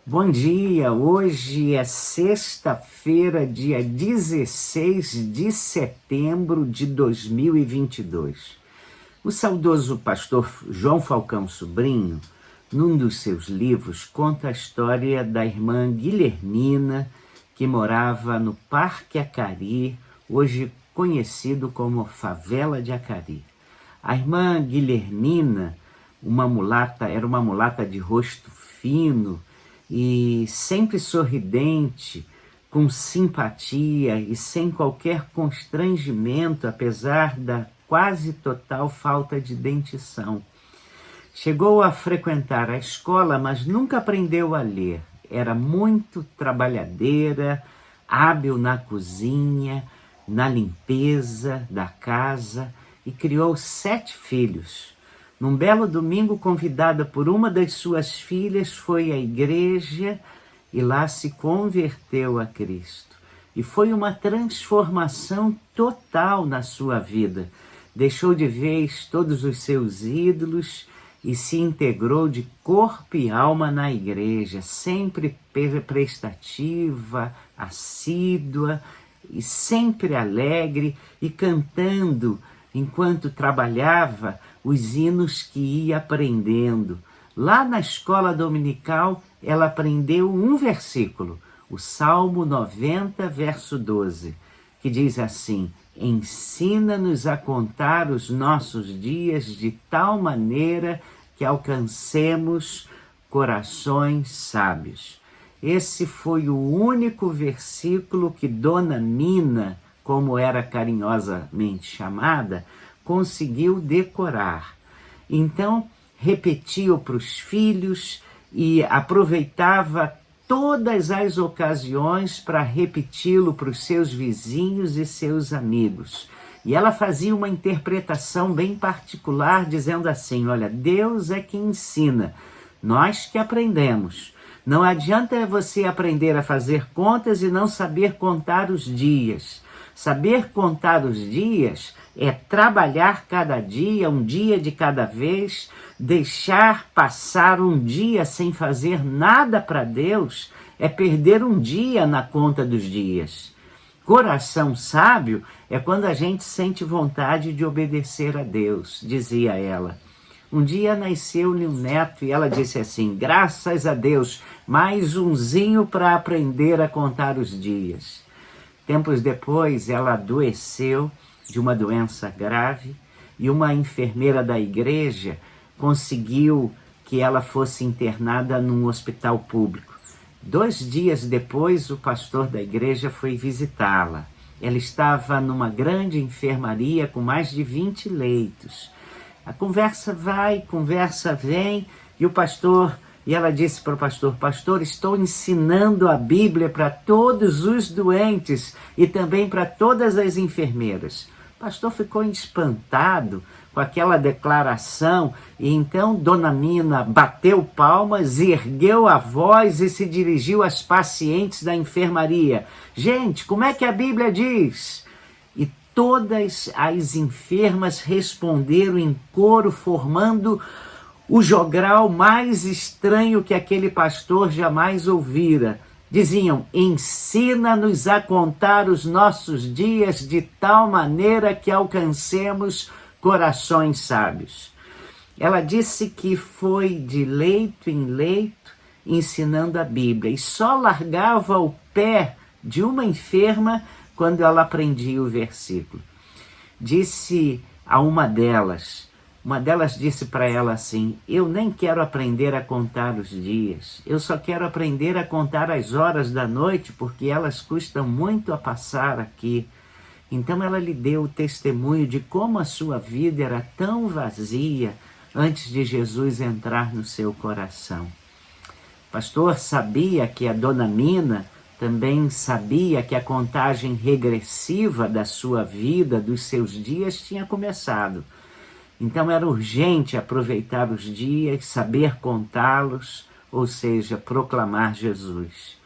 Bom dia, hoje é sexta-feira, dia 16 de setembro de 2022. O saudoso pastor João Falcão Sobrinho, num dos seus livros, conta a história da irmã Guilhermina, que morava no Parque Acari, hoje conhecido como Favela de Acari. A irmã Guilhermina, era uma mulata de rosto fino, e sempre sorridente, com simpatia e sem qualquer constrangimento, apesar da quase total falta de dentição. Chegou a frequentar a escola, mas nunca aprendeu a ler. Era muito trabalhadeira, hábil na cozinha, na limpeza da casa e criou 7 filhos. Num belo domingo, convidada por uma das suas filhas, foi à igreja e lá se converteu a Cristo. E foi uma transformação total na sua vida. Deixou de vez todos os seus ídolos e se integrou de corpo e alma na igreja, sempre prestativa, assídua e sempre alegre e cantando enquanto trabalhava os hinos que ia aprendendo. Lá na escola dominical, ela aprendeu um versículo, o Salmo 90, verso 12, que diz assim: ensina-nos a contar os nossos dias de tal maneira que alcancemos corações sábios. Esse foi o único versículo que Dona Mina, como era carinhosamente chamada, conseguiu decorar. Então, repetiu para os filhos e aproveitava todas as ocasiões para repeti-lo para os seus vizinhos e seus amigos. E ela fazia uma interpretação bem particular, dizendo assim: olha, Deus é que ensina, nós que aprendemos. Não adianta você aprender a fazer contas e não saber contar os dias. Saber contar os dias é trabalhar cada dia, um dia de cada vez. Deixar passar um dia sem fazer nada para Deus é perder um dia na conta dos dias. Coração sábio é quando a gente sente vontade de obedecer a Deus, dizia ela. Um dia nasceu-lhe um neto e ela disse assim: graças a Deus, mais umzinho para aprender a contar os dias. Tempos depois, ela adoeceu de uma doença grave e uma enfermeira da igreja conseguiu que ela fosse internada num hospital público. 2 dias depois, o pastor da igreja foi visitá-la. Ela estava numa grande enfermaria com mais de 20 leitos. A conversa vai, conversa vem, e ela disse para o pastor: pastor, estou ensinando a Bíblia para todos os doentes e também para todas as enfermeiras. O pastor ficou espantado com aquela declaração e então Dona Mina bateu palmas, ergueu a voz e se dirigiu às pacientes da enfermaria. Gente, como é que a Bíblia diz? E todas as enfermas responderam em coro, formando o jogral mais estranho que aquele pastor jamais ouvira. Diziam: ensina-nos a contar os nossos dias de tal maneira que alcancemos corações sábios. Ela disse que foi de leito em leito ensinando a Bíblia e só largava o pé de uma enferma quando ela aprendia o versículo. Disse a uma delas disse para ela assim: eu nem quero aprender a contar os dias, eu só quero aprender a contar as horas da noite, porque elas custam muito a passar aqui. Então ela lhe deu o testemunho de como a sua vida era tão vazia antes de Jesus entrar no seu coração. O pastor sabia que a Dona Mina também sabia que a contagem regressiva da sua vida, dos seus dias, tinha começado. Então era urgente aproveitar os dias, saber contá-los, ou seja, proclamar Jesus.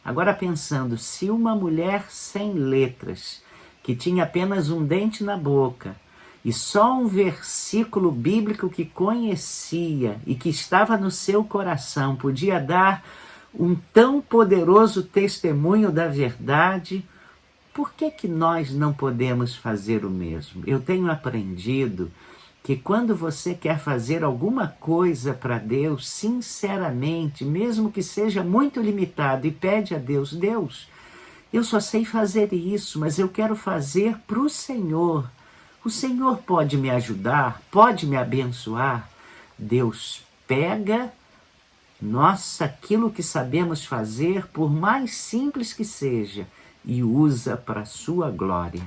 Agora pensando, se uma mulher sem letras, que tinha apenas um dente na boca, e só um versículo bíblico que conhecia e que estava no seu coração, podia dar um tão poderoso testemunho da verdade, por que nós não podemos fazer o mesmo? Eu tenho aprendido que quando você quer fazer alguma coisa para Deus, sinceramente, mesmo que seja muito limitado, e pede a Deus, Deus, eu só sei fazer isso, mas eu quero fazer para o Senhor. O Senhor pode me ajudar, pode me abençoar. Deus pega aquilo que sabemos fazer, por mais simples que seja, e usa para a sua glória.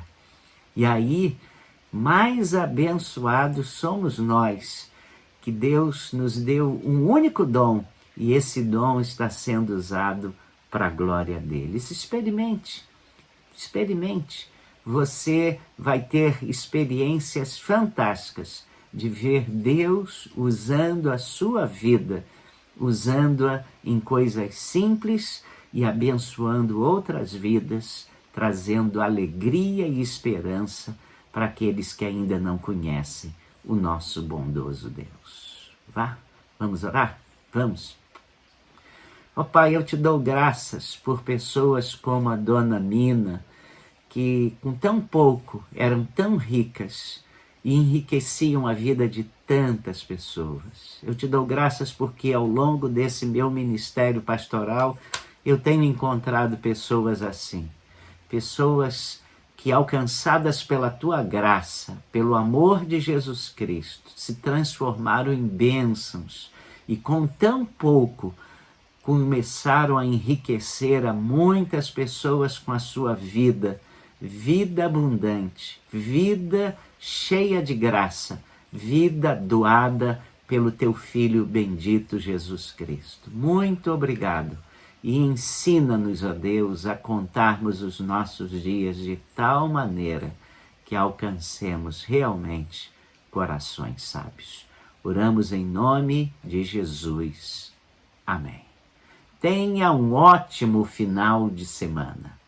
E aí, mais abençoados somos nós, que Deus nos deu um único dom, e esse dom está sendo usado para a glória dele. Experimente. Você vai ter experiências fantásticas de ver Deus usando a sua vida, usando-a em coisas simples e abençoando outras vidas, trazendo alegria e esperança para aqueles que ainda não conhecem o nosso bondoso Deus. Vamos orar? Vamos. Ó Pai, eu te dou graças por pessoas como a Dona Mina, que com tão pouco eram tão ricas e enriqueciam a vida de tantas pessoas. Eu te dou graças porque ao longo desse meu ministério pastoral eu tenho encontrado pessoas assim, pessoas que, alcançadas pela tua graça, pelo amor de Jesus Cristo, se transformaram em bênçãos e com tão pouco começaram a enriquecer a muitas pessoas com a sua vida abundante, vida cheia de graça, vida doada pelo teu Filho bendito Jesus Cristo. Muito obrigado. E ensina-nos, ó Deus, a contarmos os nossos dias de tal maneira que alcancemos realmente corações sábios. Oramos em nome de Jesus. Amém. Tenha um ótimo final de semana.